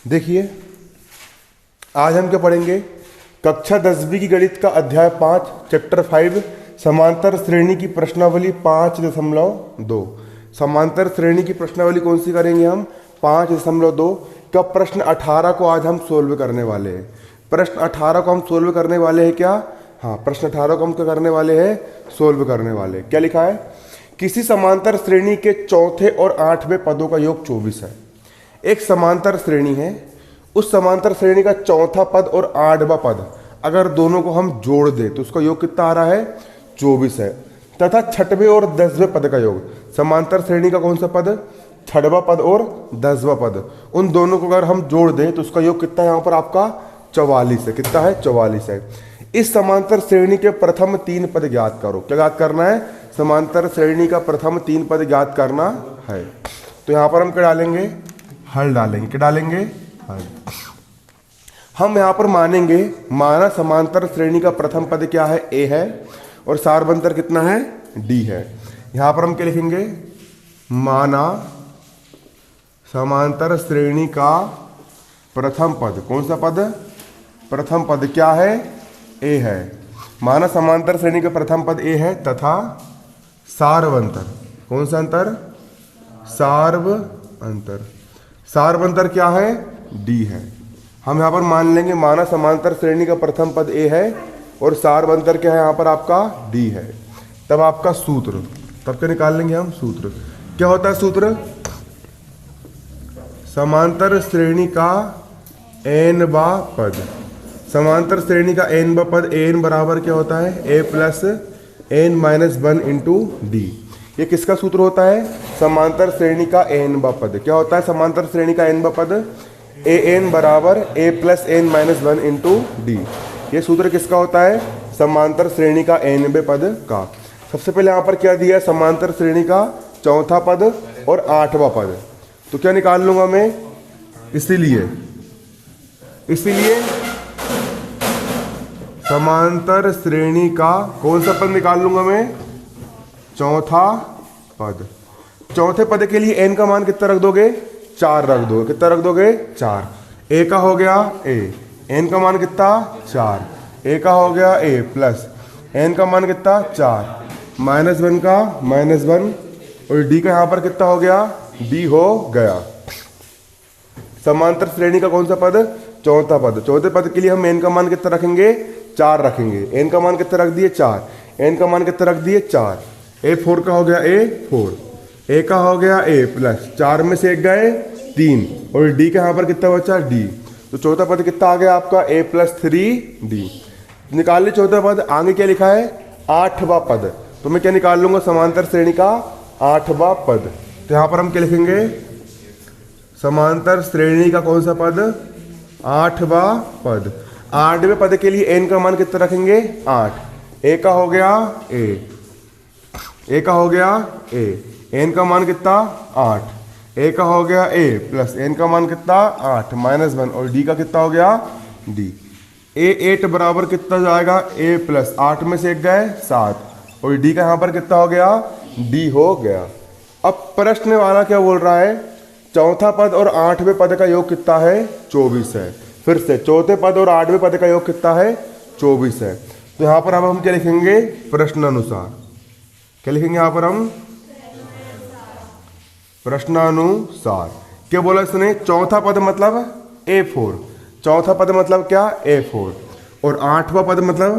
देखिए आज हम क्या पढ़ेंगे, कक्षा 10वीं की गणित का अध्याय 5 चैप्टर 5 समांतर श्रेणी की प्रश्नावली 5.2। समांतर श्रेणी की प्रश्नावली कौन सी करेंगे हम? 5.2 का प्रश्न 18 को आज हम सोल्व करने वाले हैं। प्रश्न 18 को हम सोल्व करने वाले हैं क्या? हाँ, प्रश्न 18 को हम क्या करने वाले हैं? सोल्व करने वाले। क्या लिखा है? किसी समांतर श्रेणी के चौथे और 8वें पदों का योग 24 है। एक समांतर श्रेणी है, उस समांतर श्रेणी का चौथा पद और 8वां पद अगर दोनों को हम जोड़ दें तो उसका योग कितना आ रहा है? 24 है। तथा 6वें और 10वें पद का योग, समांतर श्रेणी का कौन सा पद? 6वां पद और 10वां पद, उन दोनों को अगर हम जोड़ दें तो उसका योग कितना है यहाँ पर आपका? 44 है। कितना है? 44 है। इस समांतर श्रेणी के प्रथम 3 पद ज्ञात करो। क्या ज्ञात करना है? समांतर श्रेणी का प्रथम 3 पद ज्ञात करना है। तो यहाँ पर हम क्या डालेंगे? हल डालेंगे। क्या डालेंगे? हल। हम यहाँ पर माना समांतर श्रेणी का प्रथम पद क्या है? ए है, और सारबंतर कितना है? डी है। यहाँ पर हम क्या लिखेंगे? माना समांतर श्रेणी का प्रथम पद, कौन सा पद? प्रथम पद क्या है? ए है। माना समांतर श्रेणी का प्रथम पद ए है तथा सारवंतर, कौन सा अंतर? सार्व अंतर। सारवंतर क्या है? डी है। हम यहाँ पर मान लेंगे माना समांतर श्रेणी का प्रथम पद ए है और सारवंतर क्या है यहाँ पर आपका? डी है। तब आपका सूत्र, तब क्या निकाल लेंगे हम? सूत्र क्या होता है? सूत्र समांतर श्रेणी का n वां पद, समांतर श्रेणी का n वां पद n बराबर क्या होता है? a plus n-1 into D. ये किसका सूत्र होता है? समांतर श्रेणी का n वां पद। क्या होता है समांतर श्रेणी का n वां पद? an बराबर a plus n-1 into D. ये सूत्र किसका होता है? समांतर श्रेणी का nवें पद का। सबसे पहले यहाँ पर क्या दिया है? समांतर श्रेणी का चौथा पद और 8वां पद। तो क्या निकाल लूंगा मैं? इसीलिए समांतर श्रेणी का कौन सा पद निकाल लूंगा मैं? चौथा पद। चौथे पद के लिए n का मान कितना रख दोगे? 4 रख दोगे। कितना रख दोगे? 4। a का हो गया a, n का मान कितना? 4। a का हो गया a प्लस n का मान कितना? 4 -1 का -1, और d का यहाँ पर कितना हो गया? d हो गया। समांतर श्रेणी का कौन सा पद? चौथा पद। चौथे पद के लिए हम n का मान कितना रखेंगे? 4 रखेंगे। n का मान कितना रख दिए? 4। n का मान कितना रख दिए? 4। a4 का हो गया a4, a का हो गया a प्लस 4 में से 1 गए 3, और d का यहाँ पर कितना बचा? d। तो चौथा पद कितना आ गया आपका? a plus 3d। निकाल ली चौथा पद। आगे क्या लिखा है? 8वां पद। तो मैं क्या निकाल लूंगा? समांतर श्रेणी का 8वां पद। तो यहाँ पर हम क्या लिखेंगे? समांतर श्रेणी का कौन सा पद? 8वां पद। 8वें पद के लिए n का मान कितना रखेंगे? 8। a का हो गया a, a का हो गया a, n का मान कितना? 8। a का हो गया a प्लस n का मान कितना? 8 -1, और d का कितना हो गया? d। a8 बराबर कितना जाएगा? a प्लस 8 में से 1 गए 7, और d का यहाँ पर कितना हो गया? d हो गया। अब प्रश्न वाला क्या बोल रहा है? चौथा पद और 8वें पद का योग कितना है? 24 है। फिर से चौथे पद और 8वें पद का योग कितना है? 24 है। तो यहाँ पर अब हम क्या लिखेंगे? प्रश्नानुसार। क्या लिखेंगे यहाँ पर हम? प्रश्नानुसार। क्या बोला इसने? चौथा पद मतलब a4। चौथा पद मतलब क्या? a4। और 8वां पद मतलब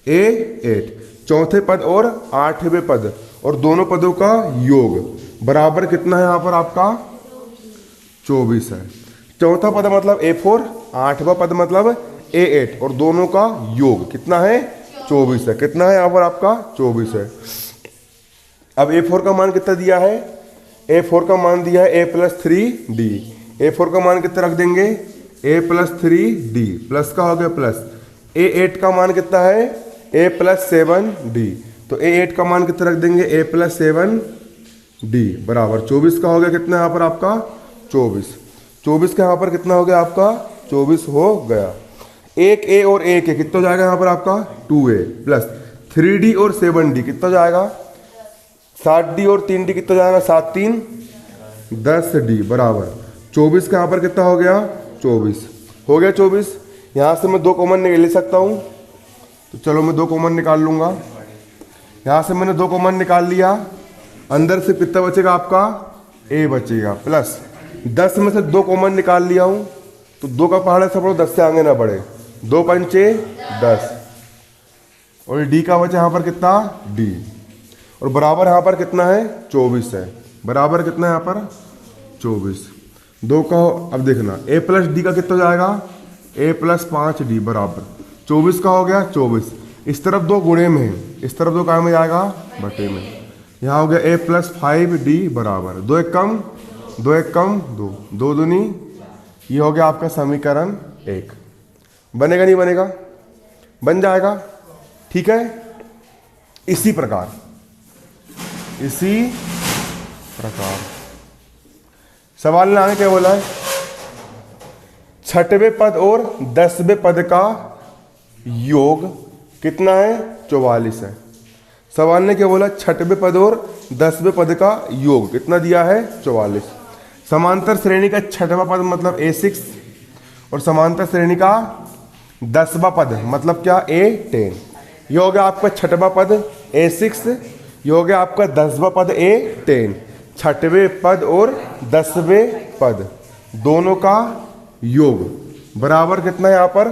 a8। चौथे पद और 8वें पद और दोनों पदों का योग बराबर कितना है यहाँ पर आपका? 24 है। चौथा पद मतलब a4, 8वां पद मतलब a8, और दोनों का योग कितना है? 24 है। कितना है यहाँ पर आपका? 24 है। अब a4 का मान कितना दिया है? a4 का मान दिया है a प्लस 3d। a4 का मान कितना रख देंगे? a प्लस 3d, प्लस का हो गया प्लस। a8 का मान कितना है? a plus 7d। तो a8 का मान कितना रख देंगे? a प्लस 7d बराबर 24 का हो गया। कितना है यहाँ पर आपका? 24। 24 का यहाँ पर कितना हो गया आपका? 24 हो गया। एक a और एक a कितना जाएगा यहाँ पर आपका? 2a प्लस 3d और 7d कितना जाएगा? 7d और 3d कितना जाएगा? 7 3 10d बराबर 24 का यहाँ पर कितना हो गया? 24 हो गया 24। यहाँ से मैं 2 कॉमन ले सकता हूँ, तो चलो मैं 2 कॉमन निकाल लूँगा। यहाँ से मैंने 2 कॉमन निकाल लिया, अंदर से कितना बचेगा आपका a बचेगा, प्लस 10 में से 2 कॉमन निकाल लिया हूँ, तो 2 का पहाड़ा सब 10 से आगे ना बढ़े, 2 पंचे 10, और d का बचा यहाँ पर कितना d, और बराबर यहाँ पर कितना है 24 है, बराबर कितना है यहाँ पर 24। 2 का अब देखना a प्लस डी का कितना हो जाएगा, a प्लस 5d बराबर 24 का हो गया 24। इस तरफ 2 गुणे में है, इस तरफ 2 कहाँ में जाएगा बटे में। यहाँ हो गया a प्लस 5d बराबर 2 एक कम 2 एक कम 2, 2 दूनी, ये हो गया आपका समीकरण 1। बनेगा नहीं बनेगा, बन जाएगा, ठीक है। इसी प्रकार सवाल ने आगे क्या बोला है, 6वें पद और 10वें पद का योग कितना है 44 है। सवाल ने क्या बोला, 6वें पद और 10वें पद का योग कितना दिया है 44। समांतर श्रेणी का 6वां पद मतलब a6, और समांतर श्रेणी का 10वां पद मतलब क्या a10। ये हो गया आपका 6वां पद a6, ये हो गया आपका 10वां पद a10। 6वें पद और 10वें पद दोनों का योग बराबर कितना है यहाँ पर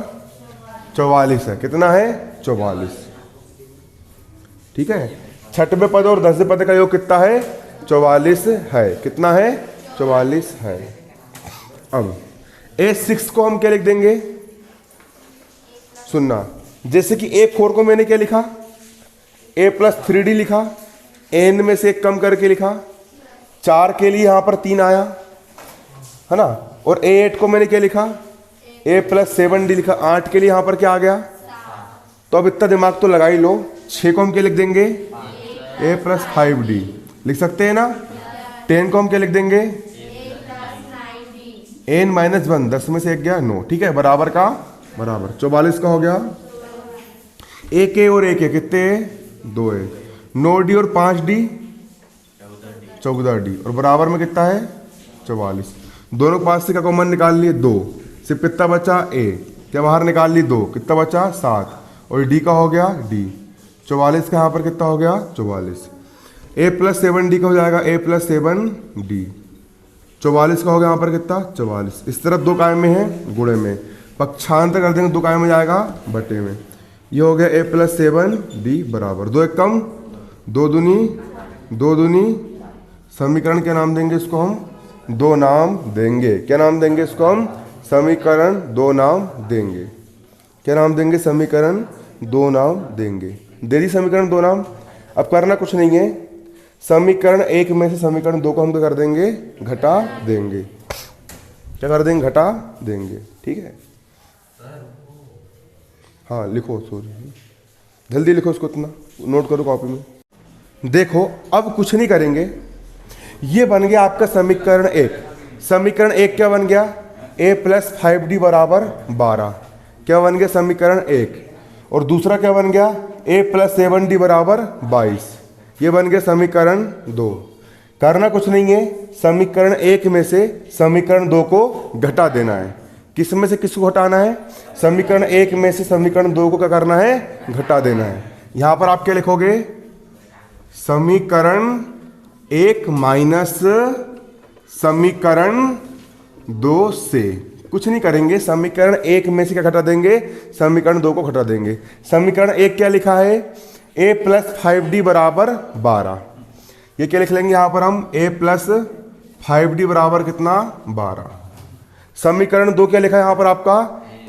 44 है। कितना है 44, ठीक है। 6वें पद और 10वें पद का योग कितना है 44 है, कितना है 44 है। अब a6 को हम क्या लिख देंगे, सुनना, जैसे कि a4 को मैंने क्या लिखा a प्लस 3d लिखा, n में से 1 कम करके लिखा, 4 के लिए यहां पर 3 आया है ना, और a8 को मैंने क्या लिखा a प्लस 7d लिखा, 8 के लिए यहां पर क्या आ गया। तो अब इतना दिमाग तो लगा ही लो, 6 को हम क्या लिख देंगे a प्लस 5d लिख सकते हैं ना। 10 को हम क्या लिख देंगे n माइनस 1, 10 में से 1 गया 9, ठीक है, बराबर का बराबर 44 का हो गया। 1a और 1a कितने 2 है, 9d और 5d 14d, और बराबर में कितना है 44। दोनों पास से क्या कॉमन निकाल लिए 2, सिर्फ कितना बचा a, क्या बाहर निकाल ली 2, कितना बचा 7, और d का हो गया d। 44 का यहाँ पर कितना हो गया 44। a प्लस 7d का हो जाएगा a प्लस 7d। 44 का हो गया यहाँ पर कितना 44। इस तरफ 2 कायम में है गुणे में, पक्षांतर कर देंगे 2 कायम में जाएगा बटे में। ये हो गया a प्लस 7d बराबर 2 एक कम 2 दूनी 2 दूनी, समीकरण क्या नाम देंगे इसको हम 2 नाम देंगे। क्या नाम देंगे इसको हम समीकरण 2 नाम देंगे। क्या नाम देंगे समीकरण 2 नाम देंगे। दे दी समीकरण 2 नाम। अब करना कुछ नहीं है, समीकरण 1 में से समीकरण 2 को हम क्या कर देंगे घटा देंगे। क्या कर देंगे घटा देंगे, ठीक है। हाँ लिखो, सॉरी जल्दी लिखो उसको, इतना नोट करो कॉपी में। देखो अब कुछ नहीं करेंगे, ये बन गया आपका समीकरण 1। समीकरण 1 क्या बन गया a प्लस 5d बराबर 12, क्या बन गया समीकरण 1। और दूसरा क्या बन गया a प्लस 7d बराबर 22, ये बन गया समीकरण 2। करना कुछ नहीं है, समीकरण 1 में से समीकरण 2 को घटा देना है। किस में से किसको घटाना है, समीकरण 1 में से समीकरण 2 को क्या करना है घटा देना है। यहां पर आप क्या लिखोगे समीकरण 1 माइनस समीकरण 2 से। कुछ नहीं करेंगे, समीकरण 1 में से क्या घटा देंगे समीकरण 2 को घटा देंगे। समीकरण 1 क्या लिखा है a प्लस 5d बराबर 12, ये क्या लिख लेंगे यहाँ पर हम a प्लस 5d बराबर कितना 12। समीकरण 2 क्या लिखा है यहाँ पर आपका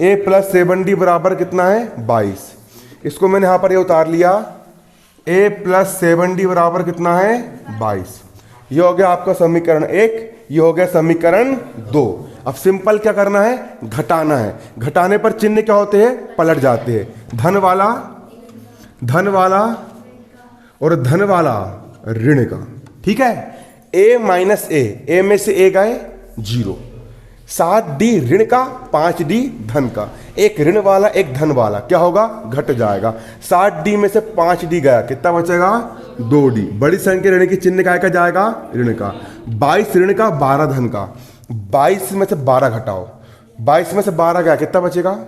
a प्लस 7d बराबर कितना है 22। इसको मैंने यहाँ पर ये उतार लिया, a प्लस 7d बराबर कितना है 22। ये हो गया आपका समीकरण 1, ये हो गया समीकरण 2। अब सिंपल क्या करना है घटाना है। घटाने पर चिन्ह क्या होते हैं पलट जाते हैं, धन वाला और धन वाला ऋण का, ठीक है। a माइनस a में से a गए 0, 7d ऋण का 5d धन का, एक ऋण वाला एक धन वाला क्या होगा घट जाएगा। 7d में से 5d गया, कितना बचेगा 2d। बड़ी संख्या ऋण की चिन्ह काय का जाएगा ऋण का। 22 ऋण का 12 धन का, 22 में से 12 घटाओ 22 में से 12 गया, कितना बचेगा?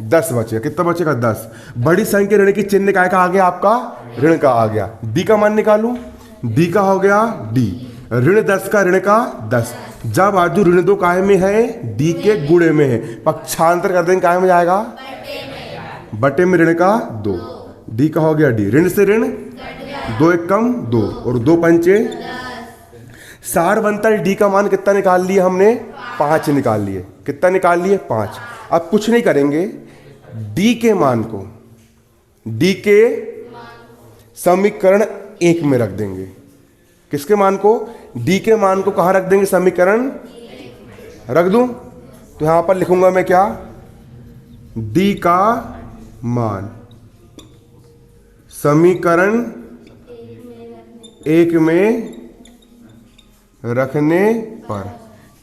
10 बचेगा। कितना बचेगा? 10। बड़ी संख्या ऋण की चिन्ह काय का आ गया आपका? ऋण का आ गया। डी का मान निकालूं, डी का हो गया डी, ऋण 10 का ऋण का 10। जब बाजू ऋण 2 काय में है? डी के गुणे में है, पक्षांतर कर देंगे, काय में जाएगा? बटे में ऋण का 2। डी का हो गया डी, ऋण से ऋण 2 एक कम 2 और 2 पंचे। सार बनता है डी का मान कितना निकाल लिया हमने? 5 निकाल लिए। कितना निकाल लिए? 5। अब कुछ नहीं करेंगे, डी के मान को, डी के समीकरण 1 में रख देंगे। किसके मान को? डी के मान को कहाँ रख देंगे? समीकरण रख दूं तो यहां पर लिखूंगा मैं क्या? डी का मान समीकरण 1 में रखने पर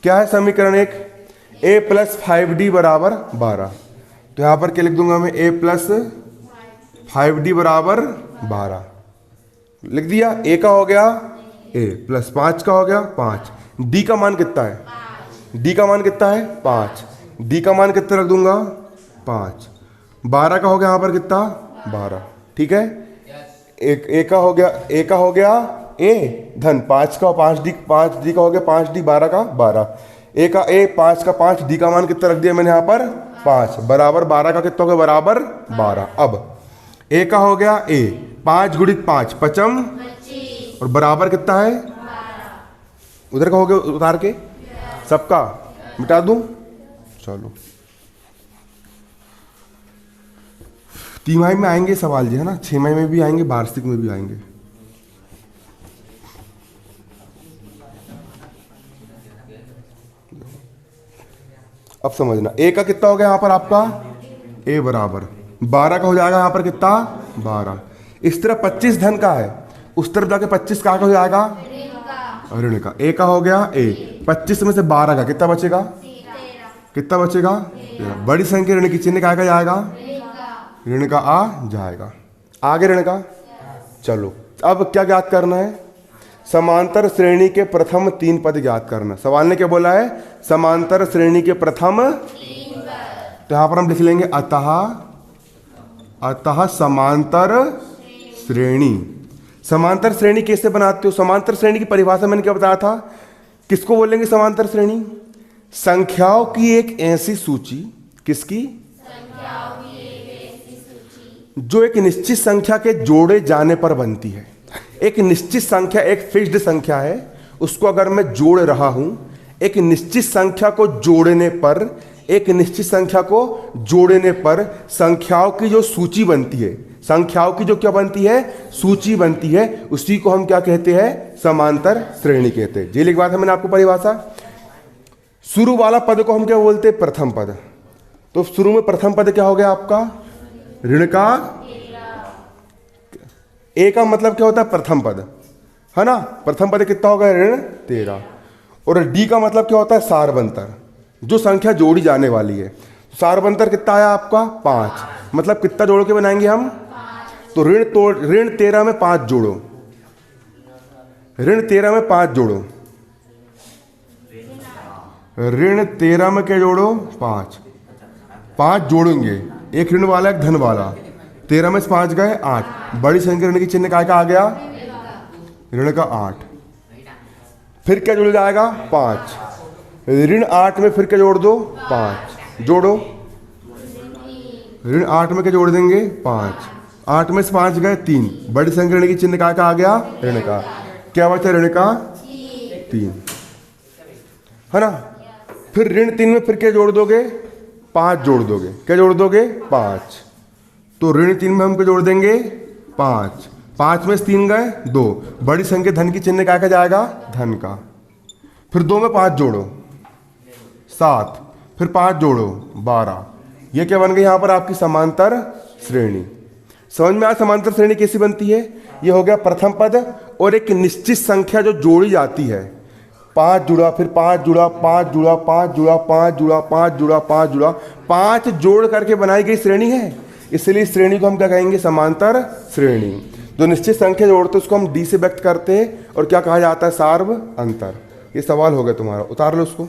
क्या है? समीकरण 1 a + 5d बराबर 12। तो यहां पर क्या लिख दूंगा मैं? a + 5d बराबर 12 लिख दिया। a का हो गया a + 5 का हो गया 5। d का मान कितना है? d का मान कितना है? 5। d का मान कितना रख दूंगा? 5। 12 का हो गया यहां पर कितना? 12। ठीक है। a का हो गया a धन 5 का 5d का हो गया 5d, 12 का 12। a का a 5 का 5, d का मान कितना रख दिया मैंने यहाँ पर? 5 बराबर 12 का कितना हो गया? बराबर 12। अब a का हो गया a 5 × 5 पचम और बराबर कितना है? उधर का हो गया उतार के सबका मिटा दूं। चलो तिमाही में आएंगे सवाल जी, है ना, 6 माही में भी आएंगे, वार्षिक में भी आएंगे। अब समझना, ए का कितना हो गया यहाँ पर आपका? ए बराबर 12 का हो जाएगा यहाँ पर कितना? 12। इस तरफ 25 धन का है, उस तरफ जाके 25 का हो जाएगा? ऋण का। ए का हो गया ए, 25 में से 12 का कितना बचेगा? कितना बचेगा? 13। बड़ी संख्या ऋण की चिन्ह का जाएगा? ऋण का आ जाएगा। आगे ऋण का। चलो अब क्या ज्ञात करना है? समांतर श्रेणी के प्रथम 3 पद ज्ञात करना। सवाल ने क्या बोला है? समांतर श्रेणी के प्रथम 3 पद। तो यहां पर हम लिख लेंगे अतः समांतर श्रेणी। समांतर श्रेणी कैसे बनाते हो? समांतर श्रेणी की परिभाषा मैंने क्या बताया था? किसको बोलेंगे समांतर श्रेणी? संख्याओं की एक ऐसी सूची। किसकी? जो एक निश्चित संख्या के जोड़े जाने पर बनती है। एक निश्चित संख्या एक फिक्स्ड संख्या है, उसको अगर मैं जोड़ रहा हूं, एक निश्चित संख्या को जोड़ने पर, एक निश्चित संख्या को जोड़ने पर संख्याओं की जो सूची बनती है, संख्याओं की जो क्या बनती है? सूची बनती है, उसी को हम क्या कहते हैं? समांतर श्रेणी कहते हैं। जी लिख बात है मैंने आपको परिभाषा। शुरू वाला पद को हम क्या बोलते हैं? प्रथम पद। तो शुरू में प्रथम पद क्या हो गया आपका? ऋण का ए का मतलब क्या होता है? प्रथम पद, है ना। प्रथम पद कितना होगा? ऋण 13। और डी का मतलब क्या होता है? सारबंतर, जो संख्या जोड़ी जाने वाली है। सारबंतर कितना आया आपका? 5। मतलब कितना जोड़ के बनाएंगे हम? तो ऋण 13 में 5 जोड़ो, ऋण 13 में 5 जोड़ो, ऋण 13 में क्या जोड़ो? 5 जोड़ेंगे, एक ऋण वाला एक धन वाला। 13 में से 5 गए 8। बड़ी संख्या ऋण की चिन्ह काय का आ गया? ऋण का 8। फिर क्या जुड़ जाएगा? 5। ऋण 8 में फिर क्या जोड़ दो? 5 जोड़ो। ऋण 8 में क्या जोड़ देंगे? 5। 8 में से 5 गए 3। बड़ी संख्या ऋण की चिन्ह काय का आ गया? ऋण का। क्या बचा? ऋण का 3, है ना। फिर ऋण 3 में फिर क्या जोड़ दोगे? 5 जोड़ दोगे। क्या जोड़ दोगे? 5। तो ऋण 3 में हम क्या जोड़ देंगे? 5। 5 में से 3 गए 2। बड़ी संख्या धन की चिन्ह क्या जाएगा? धन का। फिर 2 में 5 जोड़ो 7। फिर 5 जोड़ो 12। ये क्या बन गई यहाँ पर आपकी? समांतर श्रेणी। समझ में आया समांतर श्रेणी कैसी बनती है? ये हो गया प्रथम पद और एक निश्चित संख्या जो जोड़ी जाती है। 5 जुड़ा, फिर 5 जुड़ा, 5 जुड़ा, 5 जुड़ा, 5 जुड़ा, 5 जुड़ा, 5 जुड़ा, 5 जोड़ करके बनाई गई श्रेणी है। इसलिए श्रेणी को हम क्या कहेंगे? समांतर श्रेणी। जो निश्चित संख्या जोड़ते हैं उसको हम डी से व्यक्त करते हैं और क्या कहा जाता है? सार्व अंतर। ये सवाल हो गया तुम्हारा, उतार लो उसको।